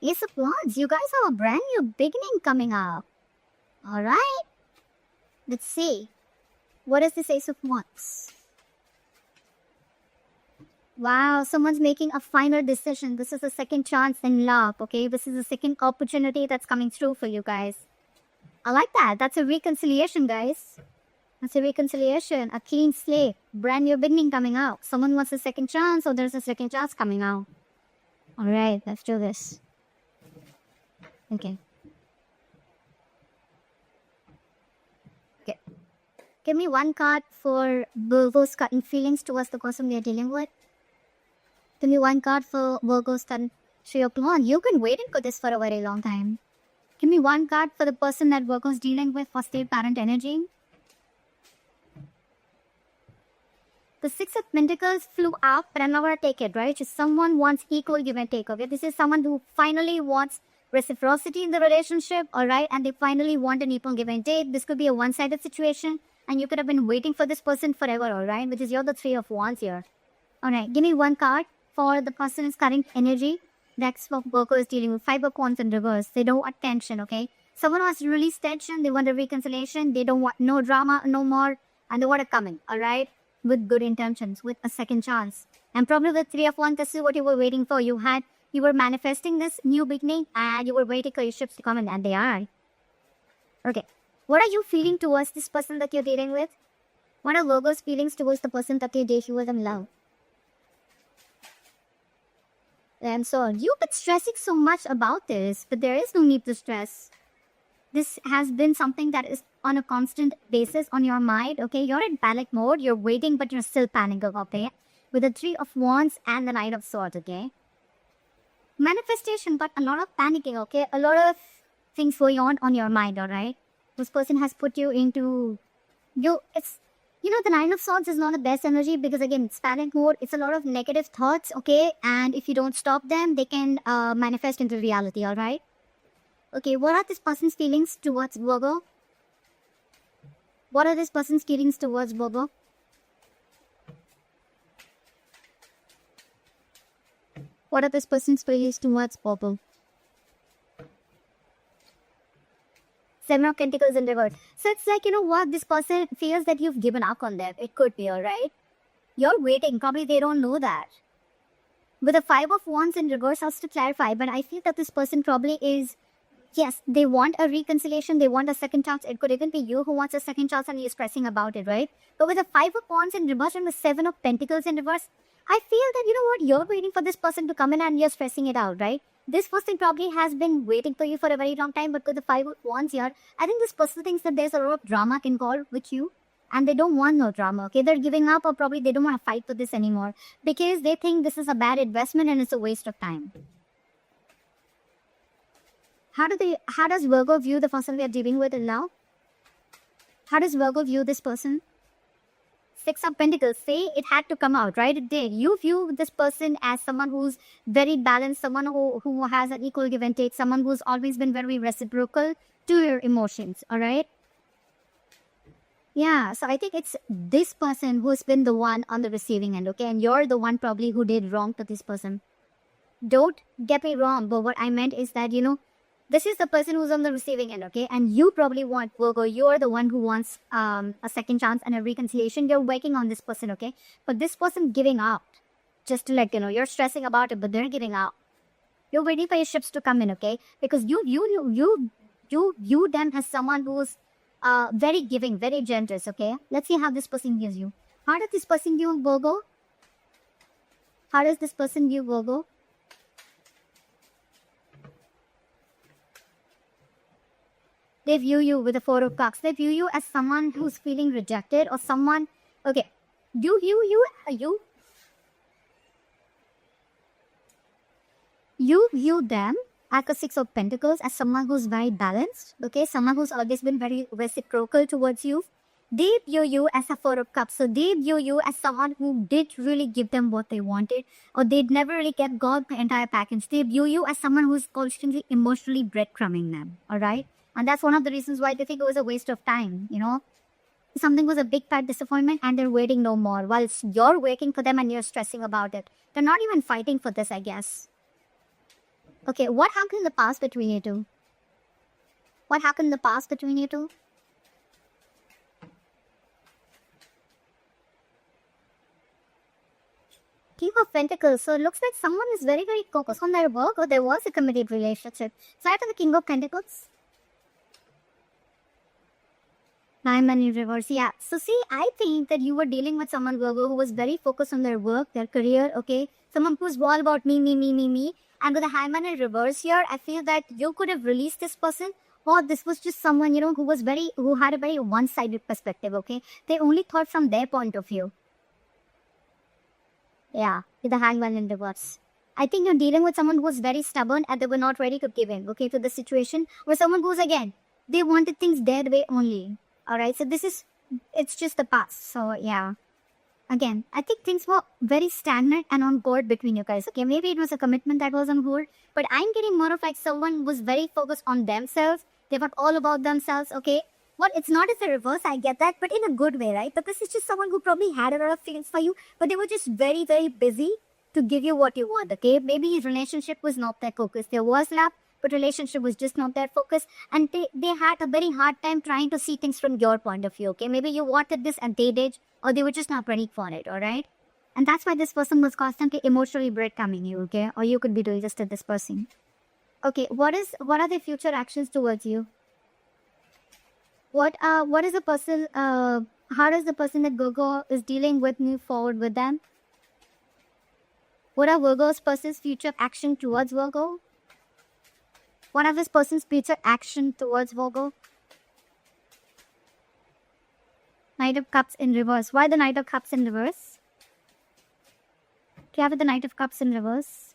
Ace of Wands, you guys have a brand new beginning coming up. Alright, let's see. What is this Ace of Wands? Wow, someone's making a final decision. This is a second chance in love, okay? This is a second opportunity that's coming through for you guys. I like that. That's a reconciliation, guys. That's a reconciliation, a clean slate, brand new beginning coming out. Someone wants a second chance, or there's a second chance coming out. Alright, let's do this. Okay. Okay. Give me one card for Virgo's current feelings towards the person we are dealing with. Give me one card for Virgo's current Three of Wands. You've been waiting for this for a very long time. Give me one card for the person that Virgo's dealing with for state parent energy. The Six of Pentacles flew out, but I'm not going to take it, right? Just someone wants equal give and take, okay? This is someone who finally wants reciprocity in the relationship, alright? And they finally want an equal give and take. This could be a one-sided situation, and you could have been waiting for this person forever, alright? Which is you're the Three of Wands here. Alright, give me one card for the person's current energy. That's what Virgo is dealing with. Five of Wands in reverse. They don't want tension, okay? Someone wants to release tension. They want a reconciliation. They don't want no drama, no more. And they want it coming, alright? With good intentions, with a second chance. And probably the Three of Wands, this is what you were waiting for. You were manifesting this new beginning and you were waiting for your ships to come in, and they are. Okay. What are you feeling towards this person that you're dealing with? What are Virgo's feelings towards the person that you're dating with in love? And so you've been stressing so much about this, but there is no need to stress. This has been something that is on a constant basis on your mind, okay? You're in panic mode, you're waiting, but you're still panicking, okay? With the Three of Wands and the Knight of Swords, okay? Manifestation, but a lot of panicking, okay? A lot of things going on your mind, alright? This person has put you into... the Nine of Swords is not the best energy because, again, it's panic mode. It's a lot of negative thoughts, okay? And if you don't stop them, they can manifest into reality, alright? Okay, what are this person's feelings towards Virgo? What are this person's feelings towards Virgo? What are this person's feelings towards Virgo? Seven of Pentacles in reverse. So it's like, you know what? This person feels that you've given up on them. It could be, alright? You're waiting. Probably they don't know that. With the Five of Wands in reverse, I have to clarify, but I feel that this person probably is... Yes, they want a reconciliation, they want a second chance. It could even be you who wants a second chance and you're stressing about it, right? But with the Five of Wands in reverse and the Seven of Pentacles in reverse, I feel that, you know what, you're waiting for this person to come in and you're stressing it out, right? This person probably has been waiting for you for a very long time, but with the Five of Wands here, I think this person thinks that there's a lot of drama involved with you. And they don't want no drama, okay? They're giving up, or probably they don't want to fight for this anymore. Because they think this is a bad investment and it's a waste of time. How does Virgo view the person we are dealing with now? How does Virgo view this person? Six of Pentacles, say it had to come out, right? It did. You view this person as someone who's very balanced, someone who has an equal give and take, someone who's always been very reciprocal to your emotions, alright? Yeah, so I think it's this person who's been the one on the receiving end, okay? And you're the one probably who did wrong to this person. Don't get me wrong, but what I meant is that, this is the person who's on the receiving end, okay? And you probably want, Virgo, you're the one who wants a second chance and a reconciliation. You're working on this person, okay? But this person giving out, just to you're stressing about it, but they're giving out. You're waiting for your ships to come in, okay? Because you view them as someone who's very giving, very generous, okay? Let's see how this person views you. How does this person view Virgo? How does this person view Virgo? They view you with the Four of Cups. They view you as someone who's feeling rejected or someone... Okay, you view them as the Six of Pentacles, as someone who's very balanced, okay? Someone who's always been very reciprocal towards you. They view you as a Four of Cups. So they view you as someone who did really give them what they wanted, or they'd never really got the entire package. They view you as someone who's constantly emotionally breadcrumbing them, alright? And that's one of the reasons why they think it was a waste of time, Something was a big fat disappointment and they're waiting no more. Whilst you're waiting for them and you're stressing about it. They're not even fighting for this, I guess. Okay, what happened in the past between you two? What happened in the past between you two? King of Pentacles. So it looks like someone is very, very focused on their work, or there was a committed relationship. So after the King of Pentacles. Diamond in reverse. Yeah. So see, I think that you were dealing with someone, Virgo, who was very focused on their work, their career, okay? Someone who's all about me, me, me, me, me. And with the High Man in reverse here, I feel that you could have released this person, or this was just someone, you know, who had a very one-sided perspective, okay? They only thought from their point of view. Yeah, with the Hangman in reverse. I think you're dealing with someone who's very stubborn and they were not ready to give in, okay, to the situation. Or someone who's, again, they wanted things their way only. Alright, so it's just the past. So, yeah. Again, I think things were very stagnant and on board between you guys. Okay, maybe it was a commitment that was on hold. But I'm getting more of like someone was very focused on themselves. They were all about themselves, okay? Well, it's not as a reverse, I get that, but in a good way, right? Because it's just someone who probably had a lot of feelings for you, but they were just very, very busy to give you what you want, okay? Maybe his relationship was not their focus. There was love, but relationship was just not their focus, and they had a very hard time trying to see things from your point of view, okay? Maybe you wanted this and they did, or they were just not ready for it, all right? And that's why this person was constantly emotionally breadcrumbing you, okay? Or you could be doing just to this person. Okay, what are the future actions towards you? What is the person, how does the person that Virgo is dealing with move forward with them? What are Virgo's person's future action towards Virgo? What are this person's future action towards Virgo? Knight of Cups in reverse. Why the Knight of Cups in reverse? Do you have the Knight of Cups in reverse?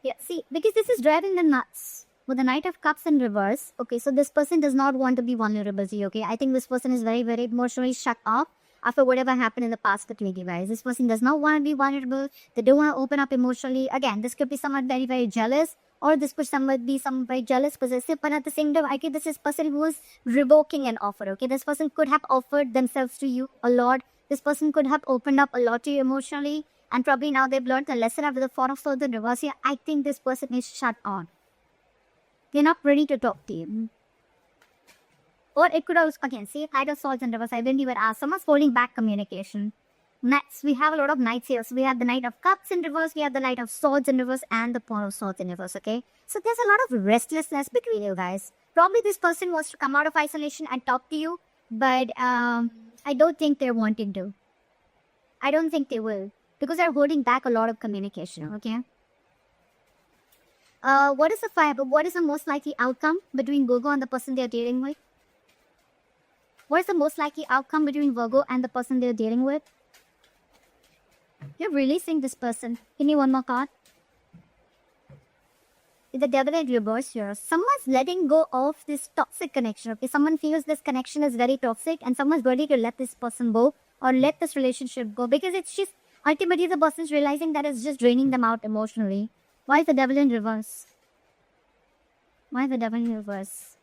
Yeah, see, because this is driving them nuts. With the Knight of Cups in reverse, okay, so this person does not want to be vulnerable to you, okay? I think this person is very, very emotionally shut off after whatever happened in the past between you guys. This person does not want to be vulnerable. They don't want to open up emotionally. Again, this could be someone very, very jealous, or this could be someone very jealous, possessive, but at the same time, I think this is person who is revoking an offer, okay? This person could have offered themselves to you a lot. This person could have opened up a lot to you emotionally, and probably now they've learned the lesson after the Four of Swords in reverse here. I think this person is shut on. They're not ready to talk to you. Or it could also, again, see, Knight of Swords in reverse. I didn't even ask. Someone's holding back communication. Next, we have a lot of knights here. So we have the Knight of Cups in reverse, we have the Knight of Swords in reverse, and the Four of Swords in reverse, okay? So there's a lot of restlessness between you guys. Probably this person wants to come out of isolation and talk to you, but I don't think they're wanting to. I don't think they will, because they're holding back a lot of communication, okay? What is the most likely outcome between Virgo and the person they're dealing with? What is the most likely outcome between Virgo and the person they're dealing with? You're releasing this person. Give me one more card. The Devil in reverse here. Someone's letting go of this toxic connection. Okay, someone feels this connection is very toxic and someone's ready to let this person go or let this relationship go, because it's just ultimately the person's realizing that it's just draining them out emotionally. Why is the Devil in reverse? Why is the Devil in reverse?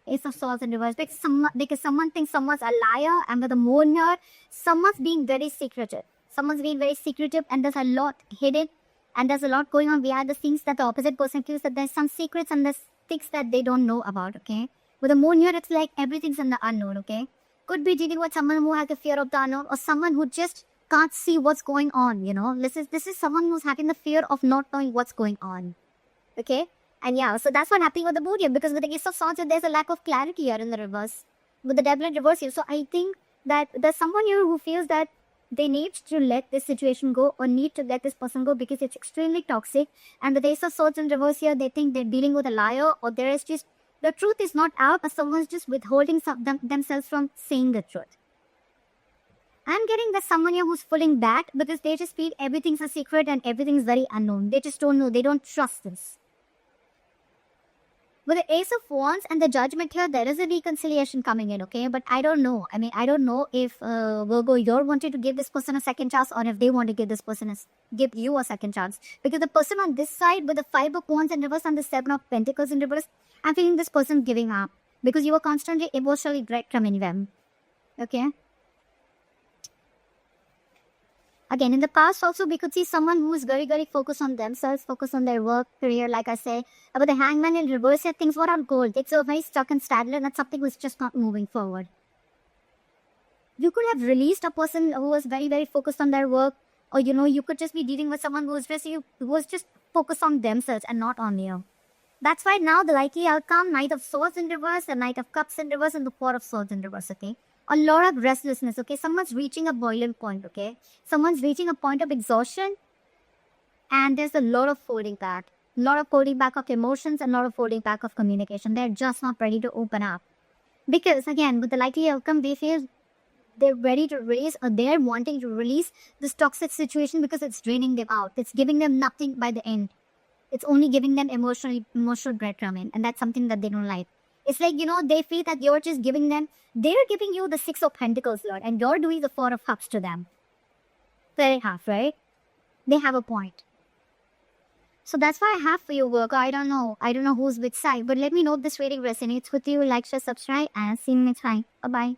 Ace of Swords in reverse. Because someone thinks someone's a liar, and with the Moon here, someone's being very secretive. Someone's being very secretive, and there's a lot hidden, and there's a lot going on behind the scenes that the opposite person feels that there's some secrets and there's things that they don't know about, okay? With the Moon here, it's like everything's in the unknown, okay? Could be dealing with someone who has a fear of the unknown, or someone who just can't see what's going on, you know? This is someone who's having the fear of not knowing what's going on, okay? And yeah, so that's what happening with the Moon here, because with the Ace of Swords, there's a lack of clarity here in the reverse. With the Devil in reverse here, so I think that there's someone here who feels that they need to let this situation go, or need to let this person go, because it's extremely toxic. And with the Ace of Swords in reverse here, they think they're dealing with a liar, or there is just, the truth is not out, but someone's just withholding themselves from saying the truth. I'm getting that someone here who's pulling back because they just feel everything's a secret and everything's very unknown. They just don't know. They don't trust this. With the Ace of Wands and the Judgment here, there is a reconciliation coming in, okay? But I don't know. I mean, I don't know if Virgo, you're wanting to give this person a second chance, or if they want to give you a second chance. Because the person on this side with the Five of Wands in reverse and the Seven of Pentacles in reverse, I'm feeling this person giving up. Because you were constantly emotionally breadcrumbing them. Okay? Again, in the past also, we could see someone who is very, very focused on themselves, focused on their work, career, like I say. But the hangman in reverse, here, things were on gold. It's a very stuck and stagnant, and something was just not moving forward. You could have released a person who was very, very focused on their work, or you could just be dealing with someone who was just focused on themselves and not on you. That's why now the likely outcome, Knight of Swords in reverse, the Knight of Cups in reverse, and the Four of Swords in reverse, okay? A lot of restlessness, okay? Someone's reaching a boiling point, okay? Someone's reaching a point of exhaustion, and there's a lot of holding back. A lot of holding back of emotions and a lot of holding back of communication. They're just not ready to open up. Because, again, with the likely outcome, they feel they're ready to release, or they're wanting to release this toxic situation because it's draining them out. It's giving them nothing by the end. It's only giving them emotional breadcrumbing, and that's something that they don't like. It's like, they feel that you're just giving them, they're giving you the Six of Pentacles, Lord, and you're doing the Four of Cups to them. Fair half, right? They have a point. So that's why I have for you, Virgo. I don't know who's which side, but let me know if this reading resonates with you. Like, share, subscribe, and see you next time. Bye-bye.